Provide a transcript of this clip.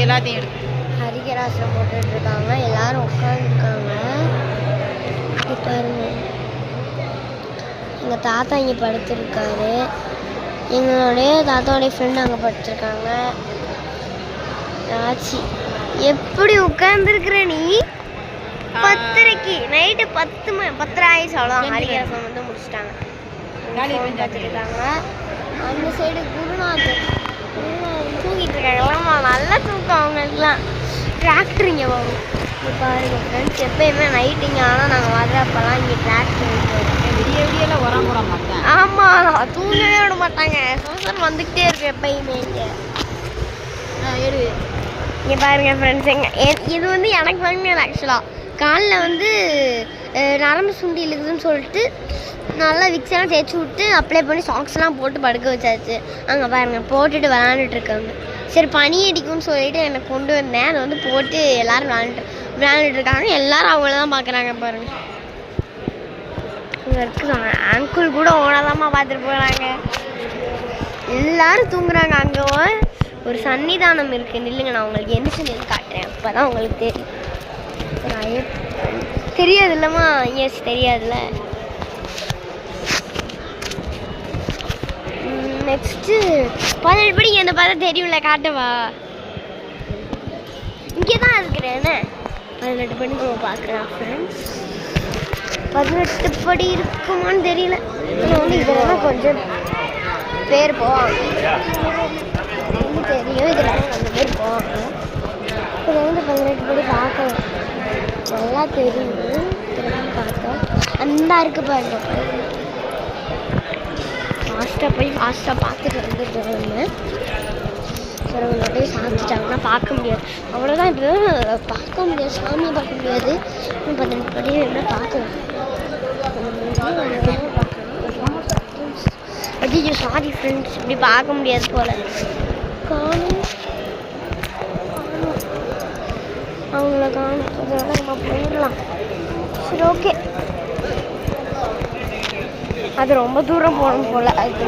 எல்லாத்தையும் எடுத்து ஹரிகராசனம் போட்டுட்டு இருக்காங்க. எல்லாரும் உட்காந்துருக்காங்க. பாருங்க, எங்கள் தாத்தா இங்கே படுத்துருக்காரு. எங்களுடைய தாத்தாவுடைய ஃப்ரெண்டு அங்கே படுத்துருக்காங்க. ஆச்சி எப்படி உட்காந்துருக்குற நீ? 10:30 நைட்டு 10:30 ஆயிடுச்சு. அவ்வளோதான். ஹரிகராசனம் வந்து முடிச்சுட்டாங்க. பார்த்துருக்காங்க. அந்த சைடு குருநாத் தூங்கிட்டு இருக்காங்களாம்மா. நல்லா தூக்கம் அவங்களுக்குலாம். டிராக்டர் இங்கே வரும். பாருங்க ஃப்ரெண்ட்ஸ், எப்பயுமே நைட்டுங்க. ஆனால் நாங்கள் வர்றப்பெல்லாம் இங்கே டிராக்டர் விடிய விடியெல்லாம் உரம் போட மாட்டேன். ஆமாம், தூங்கவே விட மாட்டாங்க. சோசன் வந்துக்கிட்டே இருக்கு எப்பயுமே இங்கே. எடு இங்கே பாருங்க ஃப்ரெண்ட்ஸ், இது வந்து எனக்கு வாங்கினது. ஆக்சுவலாக காலில் வந்து நரம்பு சுண்டி இருக்குதுன்னு சொல்லிட்டு நல்லா விக்ஸெல்லாம் தேய்ச்சி விட்டு அப்ளை பண்ணி சாக்ஸ்லாம் போட்டு படுக்க வச்சாச்சு. அங்கே பாருங்கள் போட்டுட்டு விளாண்டுட்டு இருக்காங்க. சரி பனி அடிக்கும்னு சொல்லிட்டு எனக்கு கொண்டு வந்தேன். அதை வந்து போட்டு எல்லோரும் விளாண்டுட்டு இருக்காங்க. எல்லோரும் அவங்கள தான் பார்க்குறாங்க. பாருங்கள், இங்கே இருக்குறாங்க. அங்கிள் கூட ஓனாதாம்மா பார்த்துட்டு போகிறாங்க. எல்லோரும் தூங்குறாங்க. அங்கே ஒரு சன்னிதானம் இருக்குது. நில்லுங்க, நான் உங்களுக்கு என்ன சொல்லி காட்டுறேன். அப்போ தான் உங்களுக்கு தெரியும். தெரியாது இல்லைம்மா? எஸ், தெரியாதுல்ல. நெக்ஸ்ட்டு 18 படிக்கு என்ன பார்த்தா தெரியும்ல, காட்டவா? இங்கே தான் இருக்கிறேன். 18 படி நம்ம பார்க்குறேன் ஃப்ரெண்ட்ஸ். 18 படி இருக்குமான்னு தெரியல. ஆனால் வந்து இதெல்லாம் கொஞ்சம் பேர் போவாங்க. தெரியும், இதெல்லாம் கொஞ்சம் பேர் போவாங்க. இதில் வந்து 18 படி பார்க்கலாம். நல்லா தெரியும். பார்த்தா அந்த இருக்கு பாருங்க. ஃபாஸ்ட்டாக பார்த்துட்டு வந்துடுறாங்க. சரி, அவங்க போய் சாப்பிட்டுட்டாங்கன்னா பார்க்க முடியாது. அவ்வளோதான். இப்போ பார்க்க முடியாது, சாமியை பார்க்க முடியாது. 18 படி என்ன பார்க்கலாம். ஐயோ சாரி ஃப்ரெண்ட்ஸ், இப்படி பார்க்க முடியாது போல். காணும் அவங்கள காணும். அதனால நம்ம போயிடலாம். சரி, ஓகே. அது ரொம்ப தூரம் போகணும் போல். அது